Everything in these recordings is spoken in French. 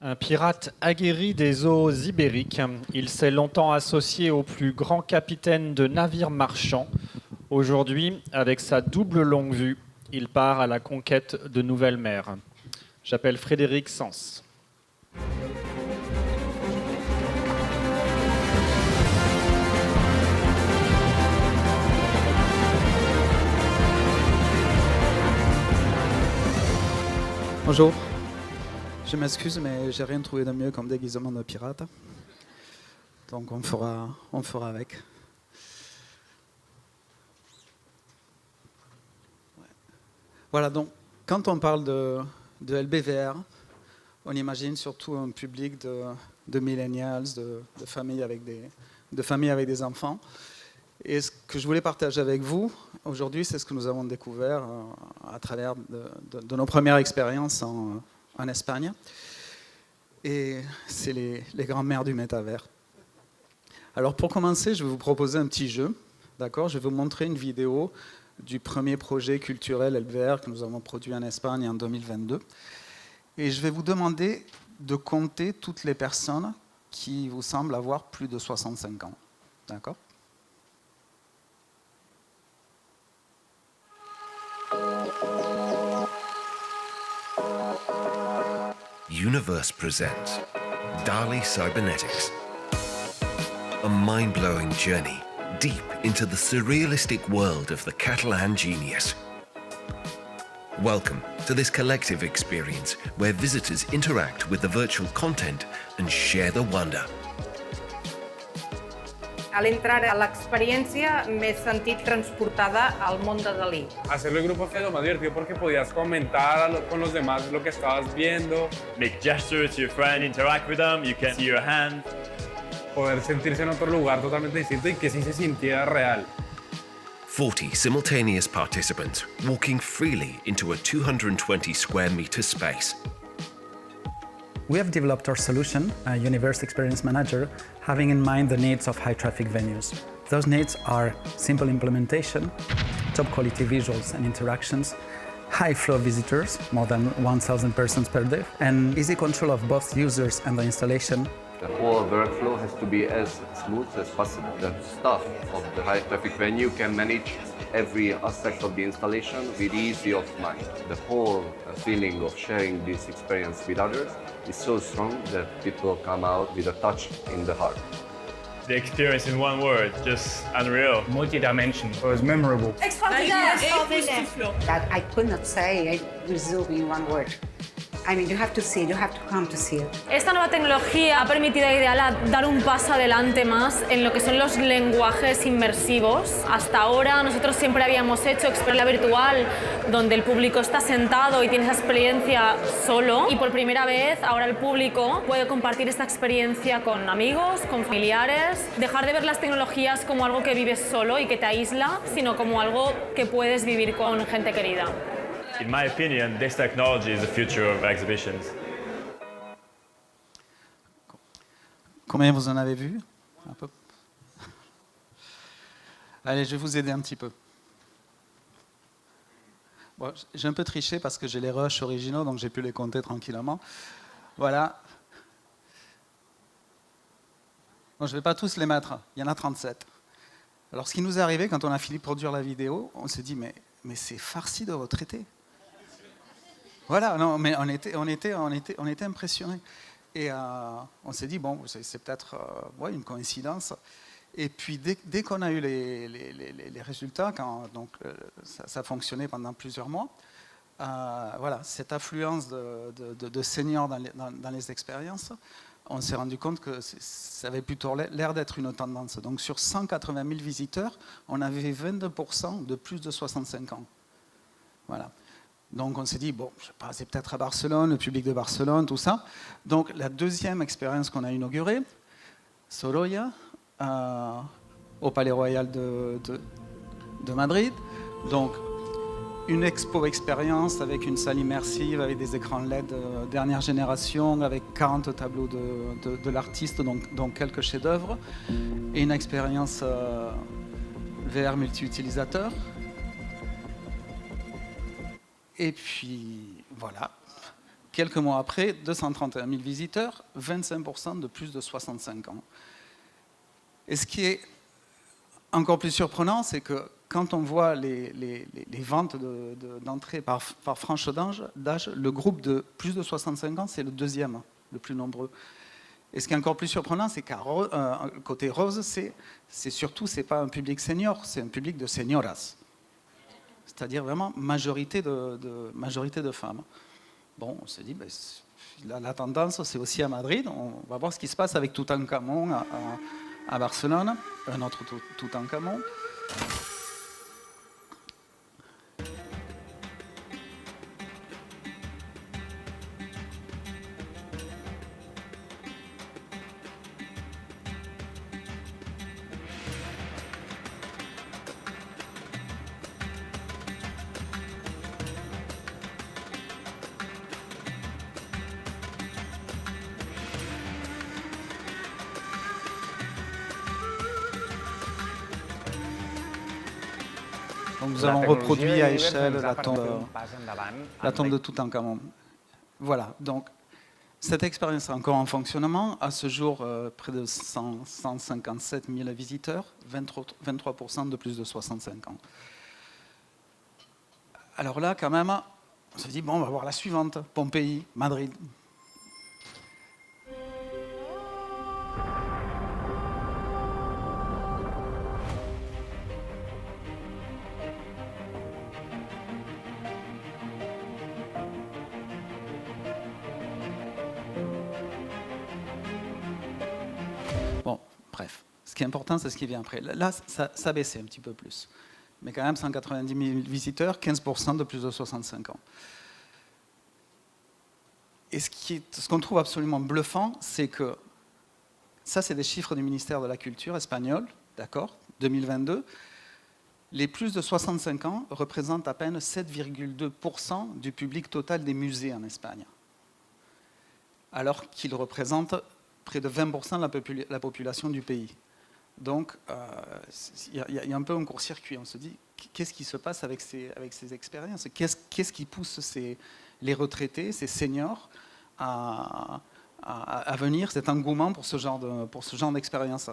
Un pirate aguerri des eaux ibériques, il s'est longtemps associé aux plus grands capitaines de navires marchands. Aujourd'hui, avec sa double longue vue, il part à la conquête de nouvelles mers. J'appelle Frédéric Sens. Bonjour, je m'excuse mais j'ai rien trouvé de mieux comme déguisement de pirate. Donc on fera avec. Voilà, donc quand on parle de LBVR, on imagine surtout un public de millennials, de familles avec des enfants. Et ce que je voulais partager avec vous aujourd'hui, c'est ce que nous avons découvert à travers de nos premières expériences en Espagne. Et c'est les grands-mères du métavers. Alors pour commencer, je vais vous proposer un petit jeu. D'accord ? Je vais vous montrer une vidéo du premier projet culturel LBVR que nous avons produit en Espagne en 2022. Et je vais vous demander de compter toutes les personnes qui vous semblent avoir plus de 65 ans. D'accord ? Universe presents DALI Cybernetics, a mind-blowing journey deep into the surrealistic world of the Catalan genius. Welcome to this collective experience where visitors interact with the virtual content and share the wonder. Al entrar a l'experiència m'he sentit transportada al món de Dalí. Hacerlo en grupo fue lo más divertido porque podías comentar con los demás lo que estabas viendo. Make gestures to your friend, interact with them, you can see your hand. Poder sentirse en otro lugar totalmente distinto y que sí se sintiera real. 40 simultaneous participants walking freely into a 220 square meter space. We have developed our solution, a Universe Experience Manager, having in mind the needs of high-traffic venues. Those needs are simple implementation, top-quality visuals and interactions, high-flow visitors, more than 1,000 persons per day, and easy control of both users and the installation. The whole workflow has to be as smooth as possible. The staff of the high-traffic venue can manage every aspect of the installation with ease of mind. The whole feeling of sharing this experience with others is so strong that people come out with a touch in the heart. The experience in one word, just unreal. Multi-dimension. It was memorable. Extraordinaire. That I could not say, I resume in one word. I mean, you have to see it, you have to come to see it. Esta nueva tecnología ha permitido a Ideala dar un paso adelante más en lo que son los lenguajes inmersivos. Hasta ahora nosotros siempre habíamos hecho experiencia virtual donde el público está sentado y tiene esa experiencia solo. Y por primera vez ahora el público puede compartir esta experiencia con amigos, con familiares. Dejar de ver las tecnologías como algo que vives solo y que te aísla, sino como algo que puedes vivir con gente querida. In my opinion, this technology is the future of exhibitions. Combien vous en avez vu ? Un peu. Allez, je vais vous aider un petit peu. Bon, j'ai un peu triché parce que j'ai les rushs originaux, donc j'ai pu les compter tranquillement. Voilà. Bon, je ne vais pas tous les mettre, il y en a 37. Alors, ce qui nous est arrivé quand on a fini de produire la vidéo, on s'est dit, mais c'est farci de retraités. Voilà, non, mais on était impressionnés. Et on s'est dit, bon, c'est peut-être une coïncidence. Et puis, dès qu'on a eu les résultats, ça fonctionnait pendant plusieurs mois, voilà, cette affluence de seniors dans les expériences, on s'est rendu compte que ça avait plutôt l'air d'être une tendance. Donc, sur 180 000 visiteurs, on avait 22% de plus de 65 ans. Voilà. Donc on s'est dit, bon, je sais pas, c'est peut-être à Barcelone, le public de Barcelone, tout ça. Donc la deuxième expérience qu'on a inaugurée, Sorolla, au Palais Royal de Madrid. Donc une expo expérience avec une salle immersive, avec des écrans LED dernière génération, avec 40 tableaux de l'artiste, donc quelques chefs-d'œuvre, et une expérience VR multi-utilisateur. Et puis, voilà, quelques mois après, 231 000 visiteurs, 25% de plus de 65 ans. Et ce qui est encore plus surprenant, c'est que quand on voit les ventes d'entrée par franche d'âge, le groupe de plus de 65 ans, c'est le deuxième, le plus nombreux. Et ce qui est encore plus surprenant, c'est qu'à côté rose, c'est surtout, c'est pas un public senior, c'est un public de senioras. C'est-à-dire vraiment majorité de femmes. Bon, on se dit, ben, la tendance, c'est aussi à Madrid. On va voir ce qui se passe avec Toutankhamon à Barcelone, un autre Toutankhamon. Donc nous avons reproduit à échelle la tombe de Toutankhamon. Voilà, donc cette expérience est encore en fonctionnement. À ce jour, près de 157 000 visiteurs, 23% de plus de 65 ans. Alors là, quand même, on se dit, bon, on va voir la suivante, Pompéi, Madrid. Bon, bref, ce qui est important, c'est ce qui vient après. Là, ça baissait un petit peu plus. Mais quand même, 190 000 visiteurs, 15% de plus de 65 ans. Et ce qu'on trouve absolument bluffant, c'est que, ça c'est des chiffres du ministère de la Culture espagnol, d'accord, 2022, les plus de 65 ans représentent à peine 7,2% du public total des musées en Espagne, alors qu'ils représentent près de 20% de la population du pays. Donc, il y a un peu un court-circuit. On se dit, qu'est-ce qui se passe avec ces expériences? Qu'est-ce qui pousse les retraités, ces seniors, à venir, cet engouement pour ce genre d'expérience?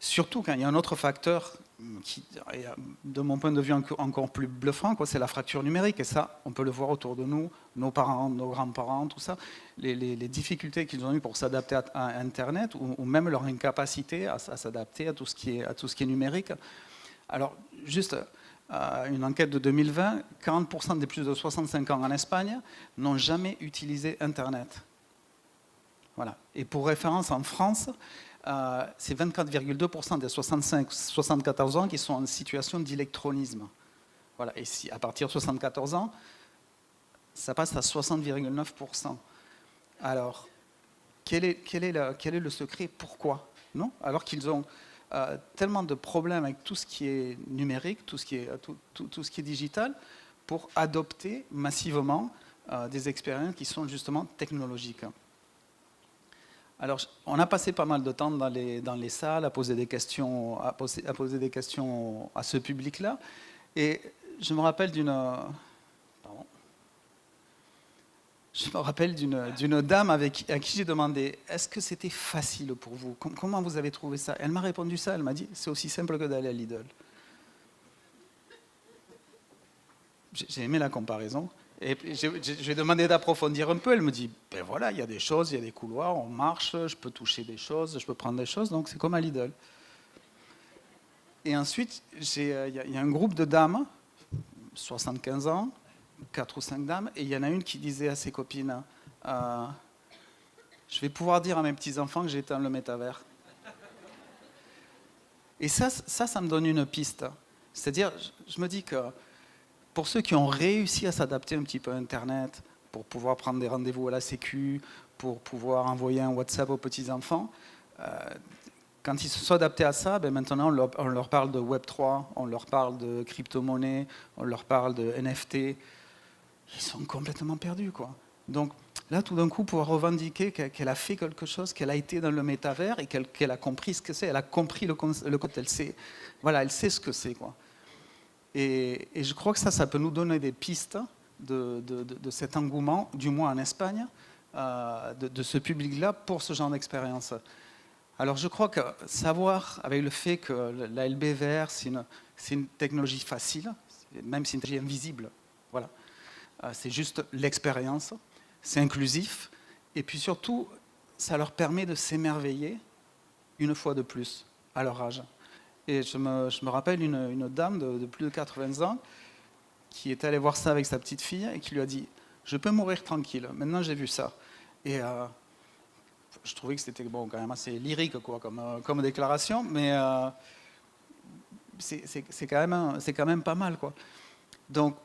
Surtout quand il y a un autre facteur qui, de mon point de vue, encore plus bluffant, c'est la fracture numérique. Et ça, on peut le voir autour de nous, nos parents, nos grands-parents, tout ça, les difficultés qu'ils ont eues pour s'adapter à Internet, ou même leur incapacité à s'adapter à tout ce qui est numérique. Alors, juste une enquête de 2020, 40% des plus de 65 ans en Espagne n'ont jamais utilisé Internet. Voilà. Et pour référence, en France, c'est 24,2% des 65-74 ans qui sont en situation d'électronisme. Voilà. Et si, à partir de 74 ans, ça passe à 60,9%. Alors, quel est le secret? Pourquoi? Non? Alors qu'ils ont tellement de problèmes avec tout ce qui est numérique, tout ce qui est digital, pour adopter massivement des expériences qui sont justement technologiques. Alors, on a passé pas mal de temps dans les salles à poser des questions, à ce public-là. Et je me rappelle d'une dame à qui j'ai demandé « Est-ce que c'était facile pour vous? Comment vous avez trouvé ça ?» Elle m'a répondu ça, elle m'a dit « C'est aussi simple que d'aller à Lidl. » J'ai aimé la comparaison. Et j'ai demandé d'approfondir un peu. Elle me dit, ben voilà, il y a des choses, il y a des couloirs, on marche, je peux toucher des choses, je peux prendre des choses, donc c'est comme à Lidl. Et ensuite, il y a un groupe de dames, 75 ans, 4 ou 5 dames, et il y en a une qui disait à ses copines, je vais pouvoir dire à mes petits-enfants que j'ai éteint le métavers. Et ça me donne une piste. C'est-à-dire, je me dis que pour ceux qui ont réussi à s'adapter un petit peu à Internet, pour pouvoir prendre des rendez-vous à la Sécu, pour pouvoir envoyer un WhatsApp aux petits-enfants, quand ils se sont adaptés à ça, ben maintenant on leur parle de Web3, on leur parle de crypto-monnaie, on leur parle de NFT. Ils sont complètement perdus, quoi. Donc là, tout d'un coup, pouvoir revendiquer qu'elle a fait quelque chose, qu'elle a été dans le métavers et qu'elle a compris ce que c'est, elle a compris le concept, elle sait ce que c'est, quoi. Et je crois que ça peut nous donner des pistes de cet engouement, du moins en Espagne, de ce public-là pour ce genre d'expérience. Alors je crois que savoir, avec le fait que la LBVR, c'est une technologie facile, même si c'est une technologie invisible, voilà. C'est juste l'expérience, c'est inclusif, et puis surtout, ça leur permet de s'émerveiller une fois de plus à leur âge. Et je me rappelle une dame de plus de 80 ans qui est allée voir ça avec sa petite fille et qui lui a dit « Je peux mourir tranquille, maintenant j'ai vu ça ». Et je trouvais que c'était bon, quand même assez lyrique quoi, comme déclaration, mais c'est quand même pas mal, quoi. Donc,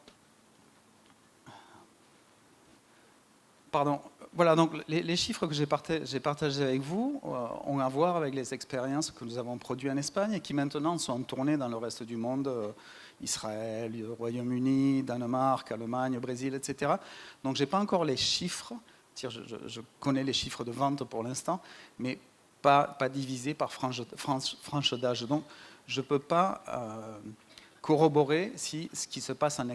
pardon, voilà, donc les chiffres que j'ai partagés avec vous ont à voir avec les expériences que nous avons produites en Espagne et qui maintenant sont tournées dans le reste du monde, Israël, le Royaume-Uni, Danemark, Allemagne, Brésil, etc. Donc je n'ai pas encore les chiffres, je connais les chiffres de vente pour l'instant, mais pas divisés par frange d'âge. Donc je ne peux pas corroborer si ce qui se passe en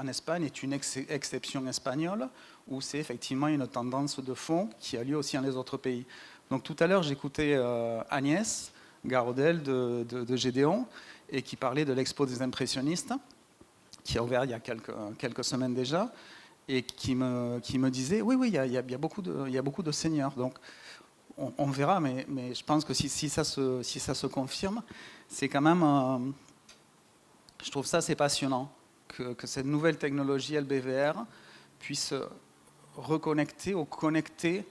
Espagne est une exception espagnole ou c'est effectivement une tendance de fond qui a lieu aussi dans les autres pays. Donc tout à l'heure, j'écoutais Agnès Garodel de Gédéon et qui parlait de l'expo des impressionnistes qui a ouvert il y a quelques semaines déjà et qui me disait oui, il y a beaucoup de seniors. Donc on verra, mais je pense que si ça se confirme, c'est quand même... je trouve ça assez passionnant que cette nouvelle technologie LBVR puisse reconnecter ou connecter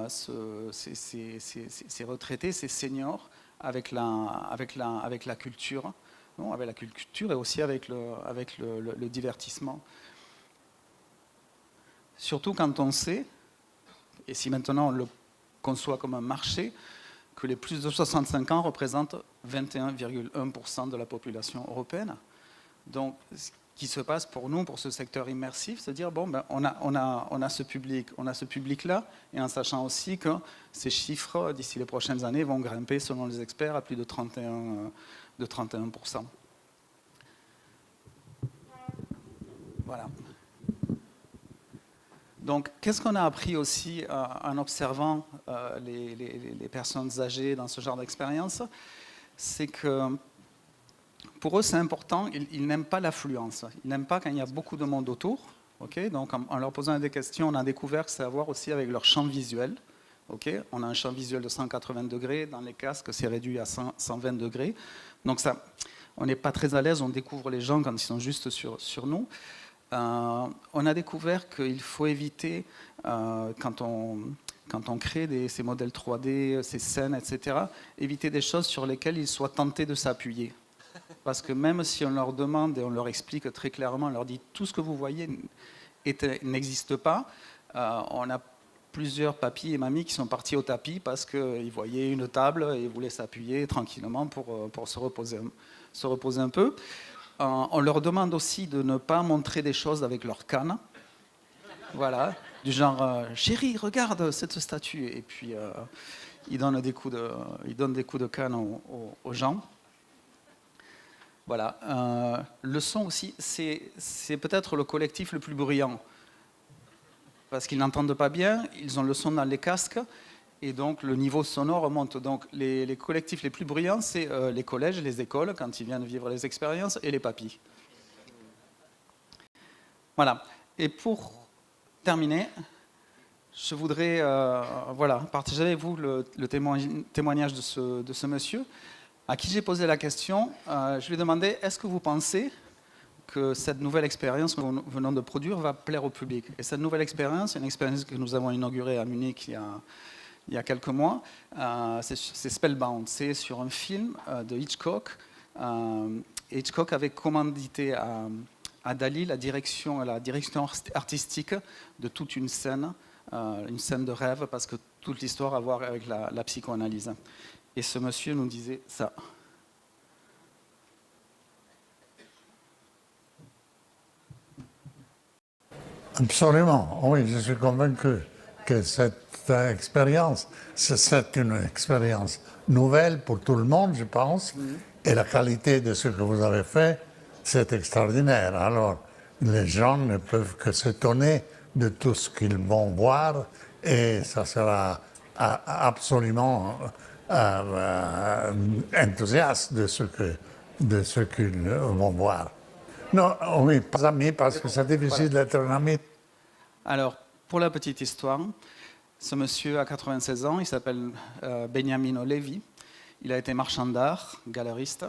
ces retraités, ces seniors avec la culture, non, avec la culture et aussi avec le divertissement. Surtout quand on sait, et si maintenant on le conçoit comme un marché, que les plus de 65 ans représentent 21,1% de la population européenne. Donc, ce qui se passe pour nous, pour ce secteur immersif, c'est de dire, bon, ben, on a ce public-là, et en sachant aussi que ces chiffres, d'ici les prochaines années, vont grimper, selon les experts, à plus de 31%. Voilà. Donc, qu'est-ce qu'on a appris aussi en observant les personnes âgées dans ce genre d'expérience? C'est que pour eux, c'est important, ils n'aiment pas l'affluence. Ils n'aiment pas quand il y a beaucoup de monde autour. Okay, donc, en leur posant des questions, on a découvert que c'est à voir aussi avec leur champ visuel. Okay, on a un champ visuel de 180 degrés, dans les casques, c'est réduit à 120 degrés. Donc, ça, on n'est pas très à l'aise, on découvre les gens quand ils sont juste sur nous. On a découvert qu'il faut éviter, quand on crée ces modèles 3D, ces scènes, etc., éviter des choses sur lesquelles ils soient tentés de s'appuyer. Parce que même si on leur demande et on leur explique très clairement, on leur dit tout ce que vous voyez n'existe pas, on a plusieurs papis et mamies qui sont partis au tapis parce qu'ils voyaient une table et ils voulaient s'appuyer tranquillement pour se reposer un peu. On leur demande aussi de ne pas montrer des choses avec leur canne. Voilà, du genre chérie, regarde cette statue. Et puis ils donnent des coups de canne aux gens. Voilà. Le son aussi, c'est peut-être le collectif le plus bruyant. Parce qu'ils n'entendent pas bien, ils ont le son dans les casques. Et donc le niveau sonore monte. Donc les collectifs les plus bruyants, c'est les collèges, les écoles, quand ils viennent vivre les expériences, et les papis. Voilà. Et pour terminer, je voudrais partager avec vous le témoignage de ce monsieur, à qui j'ai posé la question. Je lui ai demandé, est-ce que vous pensez que cette nouvelle expérience que nous venons de produire va plaire au public? Et cette nouvelle expérience, c'est une expérience que nous avons inaugurée à Munich il y a quelques mois, c'est Spellbound. C'est sur un film de Hitchcock. Hitchcock avait commandité à Dali la direction artistique de toute une scène de rêve, parce que toute l'histoire a à voir avec la psychoanalyse. Et ce monsieur nous disait ça. Absolument, oui, je suis convaincu que cette expérience, c'est une expérience nouvelle pour tout le monde, je pense, et la qualité de ce que vous avez fait, c'est extraordinaire. Alors, les gens ne peuvent que s'étonner de tout ce qu'ils vont voir et ça sera absolument enthousiaste de ce qu'ils vont voir. Non, oui, pas ami, parce que c'est difficile d'être un ami. Alors, pour la petite histoire, ce monsieur a 96 ans, il s'appelle Beniamino Levi. Il a été marchand d'art, galeriste.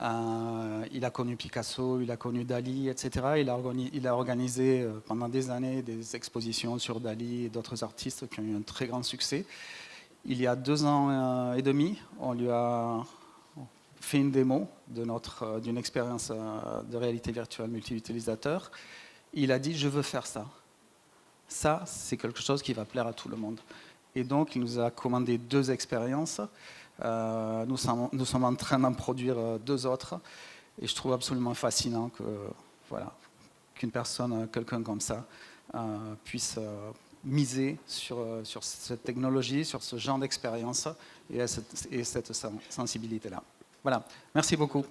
Il a connu Picasso, il a connu Dali, etc. Il a organisé pendant des années des expositions sur Dali et d'autres artistes qui ont eu un très grand succès. Il y a 2 ans et demi, on lui a fait une démo d'une expérience de réalité virtuelle multi-utilisateur. Il a dit « je veux faire ça ». Ça, c'est quelque chose qui va plaire à tout le monde. Et donc, il nous a commandé 2 expériences. Nous sommes en train d'en produire 2 autres. Et je trouve absolument fascinant qu'une personne, quelqu'un comme ça, puisse miser sur cette technologie, sur ce genre d'expérience et cette sensibilité-là. Voilà, merci beaucoup.